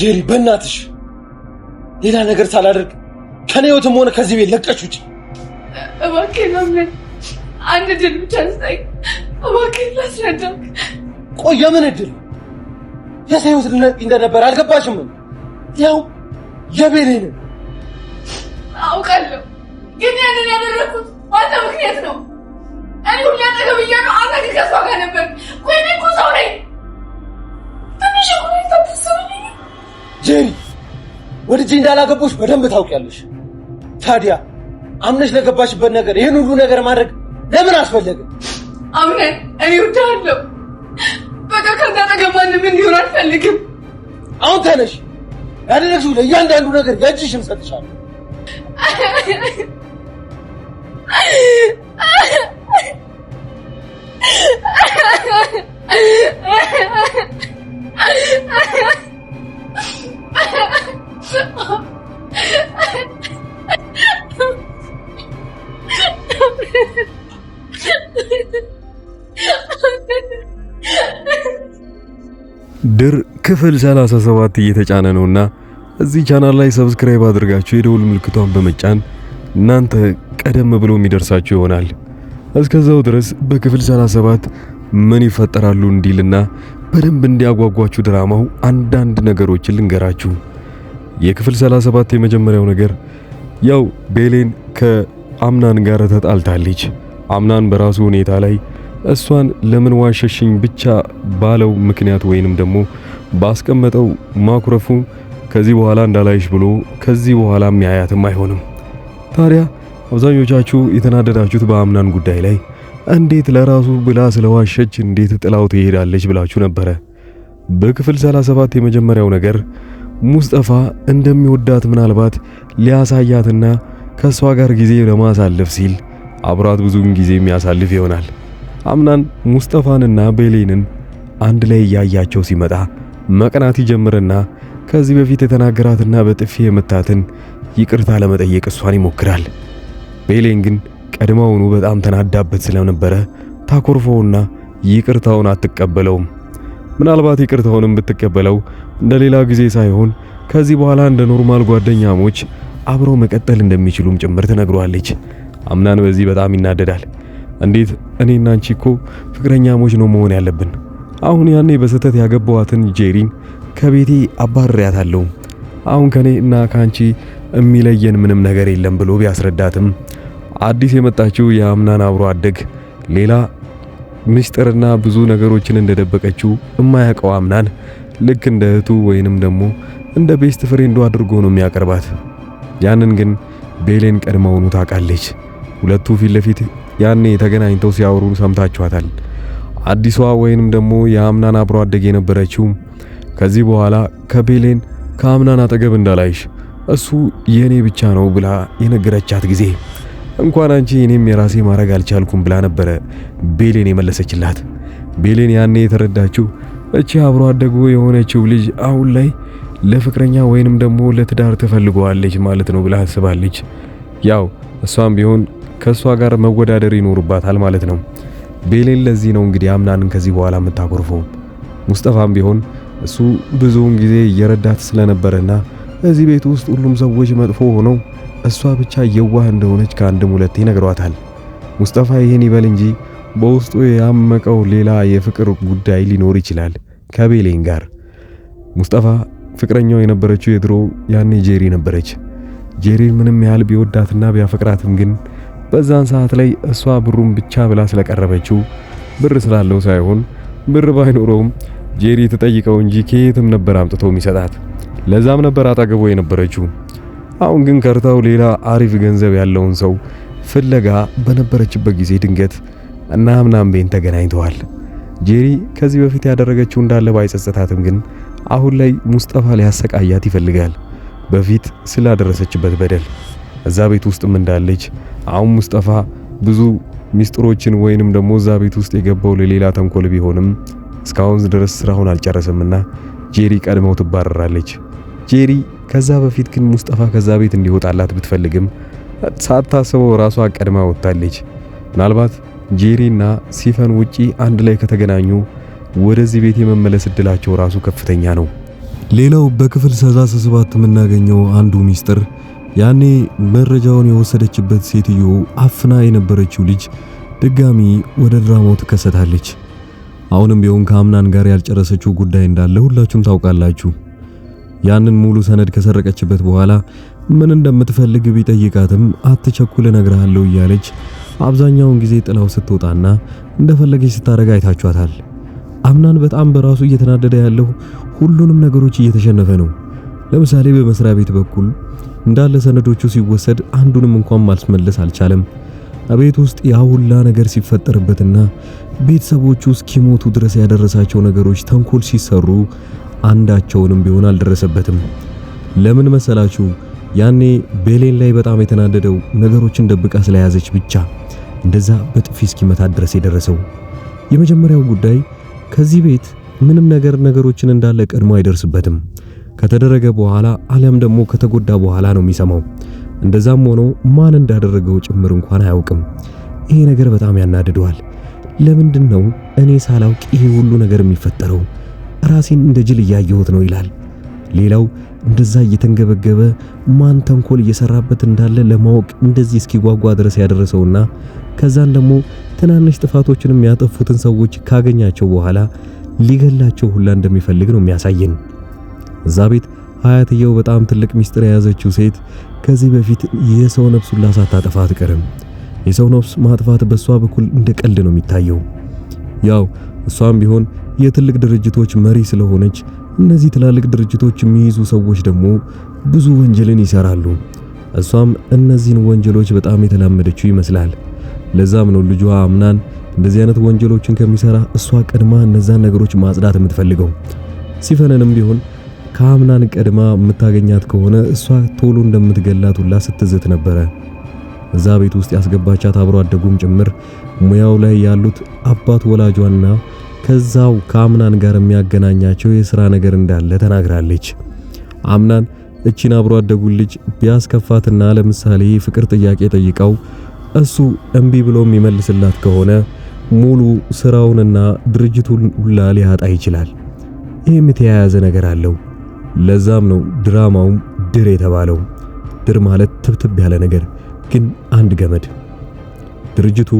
ጄሪ በእናትሽ ሌላ ነገር ሳላደርግ ከኔ ህይወትም ሆነ ከዚህ ቤት ለቀሽ ውጪ። እባክህ ለምን አንድ ድል ብቻ ስጠኝ እባክህ ላስረዳክ። ቆይ የምን እድል? የሰው ህይወት እንደነበር አልገባሽም? ያው የቤሌን አውቃለሁ፣ ግን ያንን ያደረኩት አንተ ምክንያት ነው። እኔ ሁሌ አጠገብ እያለሁ አንተ ግን ከእሷ ጋር ነበር። ቆይ እኔ እኮ ሰው ነኝ። ትንሽ እንኳን ታስብልኝ። ጄሪ ወድጄ እንዳላገባሽ በደንብ ታውቂያለሽ። ታዲያ አምነሽ ለገባሽበት ነገር ይህን ሁሉ ነገር ማድረግ ለምን አስፈለገ? አምነን እኔ እወድሃለሁ። በቃ ከዛ አጠገብ ማንም እንዲሆን አልፈልግም። አሁን ተነሽ። ያደረግሽው ለእያንዳንዱ ነገር የእጅሽን ሰጥሻለሁ። ድር ክፍል 37 እየተጫነ ነውና እዚህ ቻናል ላይ ሰብስክራይብ አድርጋችሁ የደውል ምልክቷን በመጫን እናንተ ቀደም ብሎ የሚደርሳችሁ ይሆናል። እስከዛው ድረስ በክፍል 37 ምን ይፈጠራሉ እንዲልና በደንብ እንዲያጓጓችሁ ድራማው አንዳንድ ነገሮችን ልንገራችሁ። የክፍል 37 የመጀመሪያው ነገር ያው ቤሌን ከአምናን ጋር ተጣልታለች። አምናን በራሱ ሁኔታ ላይ እሷን ለምን ዋሸሽኝ ብቻ ባለው ምክንያት ወይንም ደግሞ ባስቀመጠው ማኩረፉ ከዚህ በኋላ እንዳላይሽ ብሎ ከዚህ በኋላ የሚያያትም አይሆንም። ታዲያ አብዛኞቻችሁ የተናደዳችሁት በአምናን ጉዳይ ላይ እንዴት ለራሱ ብላ ስለዋሸች እንዴት ጥላው ትሄዳለች ብላችሁ ነበረ። በክፍል 37 የመጀመሪያው ነገር ሙስጠፋ እንደሚወዳት ምናልባት ሊያሳያትና ከሷ ጋር ጊዜ ለማሳለፍ ሲል አብራት ብዙውን ጊዜ የሚያሳልፍ ይሆናል። አምናን ሙስጠፋንና ቤሌንን አንድ ላይ ያያቸው ሲመጣ መቅናት ይጀምርና ከዚህ በፊት የተናገራትና በጥፊ የመታትን ይቅርታ ለመጠየቅ እሷን ይሞክራል። ቤሌን ግን ቀድሞውኑ በጣም ተናዳበት ስለነበረ ታኮርፈውና ይቅርታውን አትቀበለውም። ምናልባት ይቅርታውንም ብትቀበለው እንደሌላ ጊዜ ሳይሆን ከዚህ በኋላ እንደ ኖርማል ጓደኛሞች አብረው መቀጠል እንደሚችሉም ጭምር ትነግሯለች። አምናን በዚህ በጣም ይናደዳል። እንዴት እኔና አንቺ እኮ ፍቅረኛሞች ነው መሆን ያለብን። አሁን ያኔ በስተት ያገባዋትን ጄሪን ከቤቴ አባርሪያታለሁ። አሁን ከኔ እና ካንቺ የሚለየን ምንም ነገር የለም ብሎ ቢያስረዳትም አዲስ የመጣችው የአምናን አብሮ አደግ ሌላ ምስጢርና ብዙ ነገሮችን እንደደበቀችው የማያውቀው አምናን ልክ እንደ እህቱ ወይንም ደግሞ እንደ ቤስት ፍሬንዱ አድርጎ ነው የሚያቀርባት። ያንን ግን ቤሌን ቀድመውኑ ታውቃለች። ሁለቱ ፊት ለፊት ያኔ ተገናኝተው ሲያወሩ ሰምታችኋታል። አዲሷ ወይንም ደግሞ የአምናን አብሮ አደግ የነበረችው ከዚህ በኋላ ከቤሌን ከአምናን አጠገብ እንዳላይሽ እሱ የኔ ብቻ ነው ብላ የነገረቻት ጊዜ እንኳን አንቺ እኔም የራሴ ማድረግ አልቻልኩም ብላ ነበረ ቤሌን የመለሰችላት። ቤሌን ያኔ የተረዳችው እቺ አብሮ አደጉ የሆነችው ልጅ አሁን ላይ ለፍቅረኛ ወይንም ደግሞ ለትዳር ትፈልገዋለች ማለት ነው ብላ አስባለች። ያው እሷም ቢሆን ከሷ ጋር መወዳደር ይኖርባታል ማለት ነው። ቤሌን ለዚህ ነው እንግዲህ አምናንን ከዚህ በኋላ የምታኮርፈው። ሙስጠፋም ቢሆን እሱ ብዙውን ጊዜ እየረዳት ስለነበረና እዚህ ቤት ውስጥ ሁሉም ሰዎች መጥፎ ሆነው እሷ ብቻ የዋህ እንደሆነች ከአንድም ሁለቴ ነግሯታል። ሙስጠፋ ይሄን ይበል እንጂ በውስጡ ያመቀው ሌላ የፍቅር ጉዳይ ሊኖር ይችላል ከቤሌን ጋር። ሙስጠፋ ፍቅረኛው የነበረችው የድሮ ያኔ ጄሪ ነበረች። ጄሪን ምንም ያህል ቢወዳትና ቢያፈቅራትም ግን በዛን ሰዓት ላይ እሷ ብሩን ብቻ ብላ ስለቀረበችው ብር ስላለው ሳይሆን ብር ባይኖረውም ጄሪ ተጠይቀው እንጂ ከየትም ነበር አምጥቶ የሚሰጣት። ለዛም ነበር አጠገቡ የነበረችው። አሁን ግን ከርታው ሌላ አሪፍ ገንዘብ ያለውን ሰው ፍለጋ በነበረችበት ጊዜ ድንገት እና አምናን ቤን ተገናኝተዋል። ጄሪ ከዚህ በፊት ያደረገችው እንዳለ ባይጸጸታትም ግን አሁን ላይ ሙስጠፋ ሊያሰቃያት ይፈልጋል። በፊት ስላደረሰችበት በደል እዛ ቤት ውስጥም እንዳለች አሁን ሙስጠፋ ብዙ ሚስጥሮችን ወይንም ደግሞ እዛ ቤት ውስጥ የገባው ለሌላ ተንኮል ቢሆንም እስካሁን ድረስ ስራውን አልጨረሰምና ጄሪ ቀድመው ትባረራለች። ጄሪ ከዛ በፊት ግን ሙስጠፋ ከዛ ቤት እንዲወጣላት ብትፈልግም ሳታስበው ራሷ ቀድማ ወጣለች። ምናልባት ጄሪና ሲፈን ውጪ አንድ ላይ ከተገናኙ ወደዚህ ቤት የመመለስ እድላቸው ራሱ ከፍተኛ ነው። ሌላው በክፍል 37 የምናገኘው አንዱ ሚስጥር ያኔ መረጃውን የወሰደችበት ሴትዮ አፍና የነበረችው ልጅ ድጋሚ ወደ ድራማው ትከሰታለች። አሁንም ቢሆን ከአምናን ጋር ያልጨረሰችው ጉዳይ እንዳለ ሁላችሁም ታውቃላችሁ። ያንን ሙሉ ሰነድ ከሰረቀችበት በኋላ ምን እንደምትፈልግ ቢጠይቃትም አትቸኩል እነግርሃለሁ እያለች አብዛኛውን ጊዜ ጥላው ስትወጣና እንደፈለገች ስታረጋ አይታችኋታል። አምናን በጣም በራሱ እየተናደደ ያለው ሁሉንም ነገሮች እየተሸነፈ ነው። ለምሳሌ በመስሪያ ቤት በኩል እንዳለ ሰነዶቹ ሲወሰድ አንዱንም እንኳን ማስመለስ አልቻለም። አቤት ውስጥ ያ ሁላ ነገር ሲፈጠርበትና ቤተሰቦቹ እስኪሞቱ ድረስ ያደረሳቸው ነገሮች ተንኮል ሲሰሩ አንዳቸውንም ቢሆን አልደረሰበትም። ለምን መሰላችሁ? ያኔ ቤሌን ላይ በጣም የተናደደው ነገሮችን ደብቃ ስለያዘች ብቻ እንደዛ በጥፊ እስኪመታት ድረስ የደረሰው። የመጀመሪያው ጉዳይ ከዚህ ቤት ምንም ነገሮችን እንዳለ ቀድሞ አይደርስበትም። ከተደረገ በኋላ አሊያም ደግሞ ከተጎዳ በኋላ ነው የሚሰማው። እንደዛም ሆኖ ማን እንዳደረገው ጭምር እንኳን አያውቅም። ይሄ ነገር በጣም ያናድደዋል። ለምንድን ነው እኔ ሳላውቅ ይሄ ሁሉ ነገር የሚፈጠረው? ራሴን እንደ ጅል እያየሁት ነው ይላል። ሌላው እንደዛ እየተንገበገበ ማን ተንኮል እየሰራበት እንዳለ ለማወቅ እንደዚህ እስኪጓጓ ድረስ ያደረሰውና ከዛን ደግሞ ትናንሽ ጥፋቶችን የሚያጠፉትን ሰዎች ካገኛቸው በኋላ ሊገላቸው ሁላ እንደሚፈልግ ነው የሚያሳየን። እዛ ቤት ሀያትየው በጣም ትልቅ ሚስጥር የያዘችው ሴት ከዚህ በፊት የሰው ነፍስ ሁላ ሳታጠፋ አትቀርም። የሰው ነፍስ ማጥፋት በሷ በኩል እንደ ቀልድ ነው የሚታየው። ያው እሷም ቢሆን የትልቅ ድርጅቶች መሪ ስለሆነች እነዚህ ትላልቅ ድርጅቶች የሚይዙ ሰዎች ደግሞ ብዙ ወንጀልን ይሰራሉ። እሷም እነዚህን ወንጀሎች በጣም የተላመደችው ይመስላል። ለዛም ነው ልጇ አምናን እንደዚህ አይነት ወንጀሎችን ከሚሰራ እሷ ቀድማ እነዛን ነገሮች ማጽዳት የምትፈልገው። ሲፈነንም ቢሆን ከአምናን ቀድማ የምታገኛት ከሆነ እሷ ቶሎ እንደምትገላት ሁላ ስትዝት ነበረ። እዛ ቤት ውስጥ ያስገባቻት አብሮ አደጉም ጭምር ሙያው ላይ ያሉት አባት ወላጇና ከዛው ከአምናን ጋር የሚያገናኛቸው የሥራ ነገር እንዳለ ተናግራለች። አምናን እቺን አብሮ አደጉን ልጅ ቢያስከፋትና ለምሳሌ ፍቅር ጥያቄ ጠይቀው እሱ እምቢ ብሎ የሚመልስላት ከሆነ ሙሉ ስራውንና ድርጅቱን ሁላ ሊያጣ ይችላል። ይህም የተያያዘ ነገር አለው። ለዛም ነው ድራማውም ድር የተባለው። ድር ማለት ትብትብ ያለ ነገር ግን አንድ ገመድ። ድርጅቱ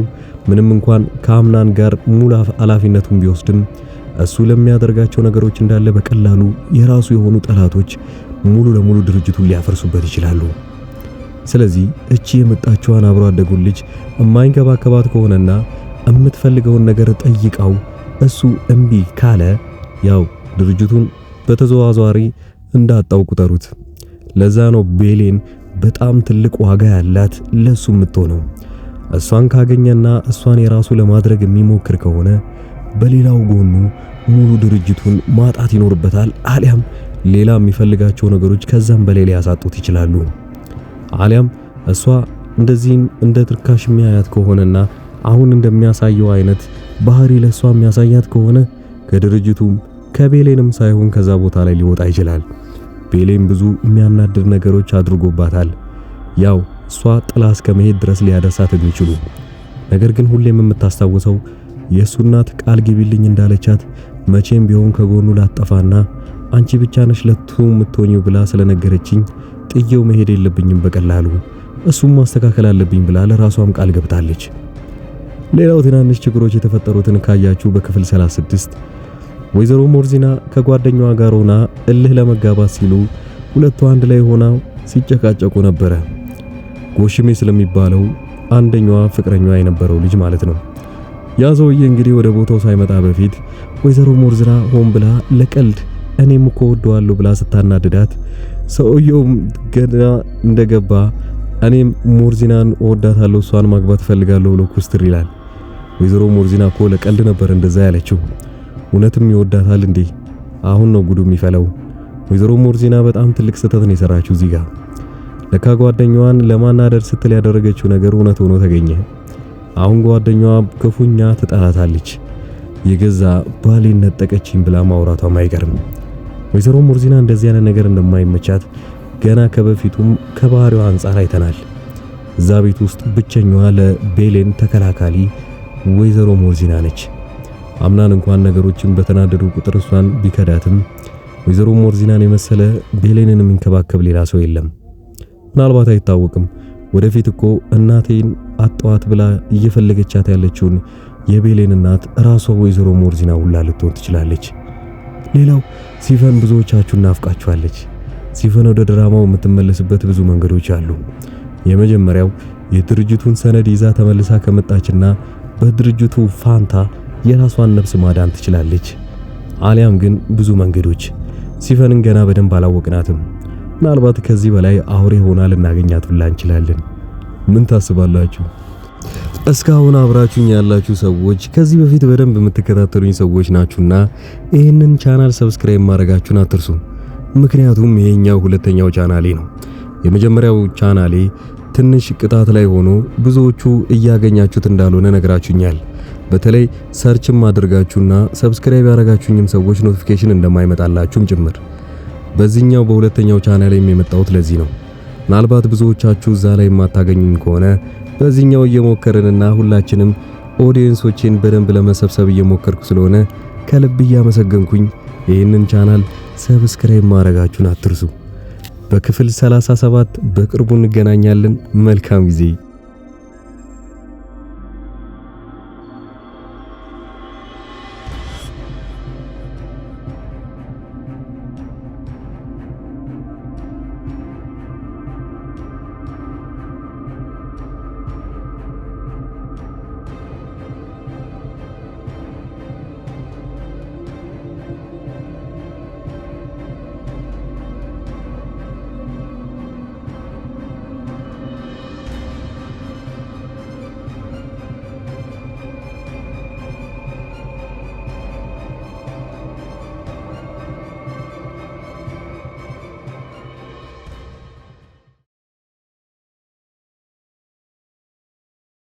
ምንም እንኳን ከአምናን ጋር ሙሉ ኃላፊነቱን ቢወስድም እሱ ለሚያደርጋቸው ነገሮች እንዳለ በቀላሉ የራሱ የሆኑ ጠላቶች ሙሉ ለሙሉ ድርጅቱን ሊያፈርሱበት ይችላሉ። ስለዚህ እቺ የመጣችዋን አብሮ አደጉን ልጅ የማይንከባከባት ከሆነና የምትፈልገውን ነገር ጠይቃው እሱ እምቢ ካለ ያው ድርጅቱን በተዘዋዋሪ እንዳጣው ቁጠሩት። ለዛ ነው ቤሌን በጣም ትልቅ ዋጋ ያላት ለሱ የምትሆነው። እሷን ካገኘና እሷን የራሱ ለማድረግ የሚሞክር ከሆነ በሌላው ጎኑ ሙሉ ድርጅቱን ማጣት ይኖርበታል። አሊያም ሌላ የሚፈልጋቸው ነገሮች ከዛም በሌላ ያሳጡት ይችላሉ። አሊያም እሷ እንደዚህን እንደ ትርካሽ የሚያያት ከሆነና አሁን እንደሚያሳየው አይነት ባህሪ ለሷ የሚያሳያት ከሆነ ከድርጅቱም ከቤሌንም ሳይሆን ከዛ ቦታ ላይ ሊወጣ ይችላል። ቤሌን ብዙ የሚያናድር ነገሮች አድርጎባታል። ያው እሷ ጥላ እስከ መሄድ ድረስ ሊያደርሳት የሚችሉ ነገር ግን ሁሌም የምታስታውሰው የእሱ እናት ቃል ግቢልኝ እንዳለቻት መቼም ቢሆን ከጎኑ ላጠፋና አንቺ ብቻ ነሽ ለቱ የምትሆኚው ብላ ስለነገረችኝ ጥዬው መሄድ የለብኝም በቀላሉ እሱም ማስተካከል አለብኝ ብላ ለራሷም ቃል ገብታለች። ሌላው ትናንሽ ችግሮች የተፈጠሩትን ካያችሁ በክፍል 36 ወይዘሮ ሞርዚና ከጓደኛዋ ጋር ሆና እልህ ለመጋባት ሲሉ ሁለቱ አንድ ላይ ሆና ሲጨቃጨቁ ነበረ። ጎሽሜ ስለሚባለው አንደኛዋ ፍቅረኛዋ የነበረው ልጅ ማለት ነው። ያ ሰውዬ እንግዲህ ወደ ቦታው ሳይመጣ በፊት ወይዘሮ ሞርዚና ሆን ብላ ለቀልድ እኔም እኮ ወደዋለሁ ብላ ስታናድዳት ሰውየው ገና እንደገባ እኔም ሞርዚናን ወዳታለሁ እሷን ማግባት ፈልጋለሁ ብሎ ኩስትር ይላል። ወይዘሮ ሞርዚና እኮ ለቀልድ ነበር እንደዛ ያለችው። እውነትም ይወዳታል እንዴ? አሁን ነው ጉዱ የሚፈለው። ወይዘሮ ሞርዚና በጣም ትልቅ ስህተት ነው የሰራችው እዚህ ጋር። ለካ ጓደኛዋን ለማናደር ስትል ያደረገችው ነገር እውነት ሆኖ ተገኘ። አሁን ጓደኛዋ ክፉኛ ትጠላታለች። የገዛ ባሌን ነጠቀችኝ ብላ ማውራቷም አይቀርም። ወይዘሮ ሞርዚና እንደዚህ አይነት ነገር እንደማይመቻት ገና ከበፊቱም ከባህሪዋ አንጻር አይተናል። እዛ ቤት ውስጥ ብቸኛዋ ለቤሌን ተከላካሊ ወይዘሮ ሞርዚና ነች። አምናን እንኳን ነገሮችን በተናደዱ ቁጥር እሷን ቢከዳትም ወይዘሮ ሞርዚናን የመሰለ ቤሌንን የሚንከባከብ ሌላ ሰው የለም። ምናልባት አይታወቅም፣ ወደፊት እኮ እናቴን አጣዋት ብላ እየፈለገቻት ያለችውን የቤሌን እናት ራሷ ወይዘሮ ሞርዚና ሁላ ልትሆን ትችላለች። ሌላው ሲፈን ብዙዎቻችሁ ናፍቃችኋለች። ሲፈን ወደ ድራማው የምትመለስበት ብዙ መንገዶች አሉ። የመጀመሪያው የድርጅቱን ሰነድ ይዛ ተመልሳ ከመጣችና በድርጅቱ ፋንታ የራሷን ነፍስ ማዳን ትችላለች። አሊያም ግን ብዙ መንገዶች። ሲፈንን ገና በደንብ አላወቅናትም። ምናልባት ከዚህ በላይ አውሬ ሆና ልናገኛት ሁላ እንችላለን። ምን ታስባላችሁ? እስካሁን አብራችሁኝ ያላችሁ ሰዎች ከዚህ በፊት በደንብ የምትከታተሉኝ ሰዎች ናችሁና ይህንን ቻናል ሰብስክራይብ ማድረጋችሁን አትርሱ። ምክንያቱም ይሄኛው ሁለተኛው ቻናሌ ነው። የመጀመሪያው ቻናሌ ትንሽ ቅጣት ላይ ሆኖ ብዙዎቹ እያገኛችሁት እንዳልሆነ ነግራችሁኛል። በተለይ ሰርችም አድርጋችሁና ሰብስክራይብ ያደረጋችሁኝም ሰዎች ኖቲፊኬሽን እንደማይመጣላችሁም ጭምር። በዚህኛው በሁለተኛው ቻናሌም የመጣሁት ለዚህ ነው። ምናልባት ብዙዎቻችሁ እዛ ላይ የማታገኙኝ ከሆነ በዚህኛው እየሞከርንና ሁላችንም ኦዲየንሶችን በደንብ ለመሰብሰብ እየሞከርኩ ስለሆነ ከልብ እያመሰገንኩኝ ይህንን ቻናል ሰብስክራይብ ማድረጋችሁን አትርሱ። በክፍል 37 በቅርቡ እንገናኛለን። መልካም ጊዜ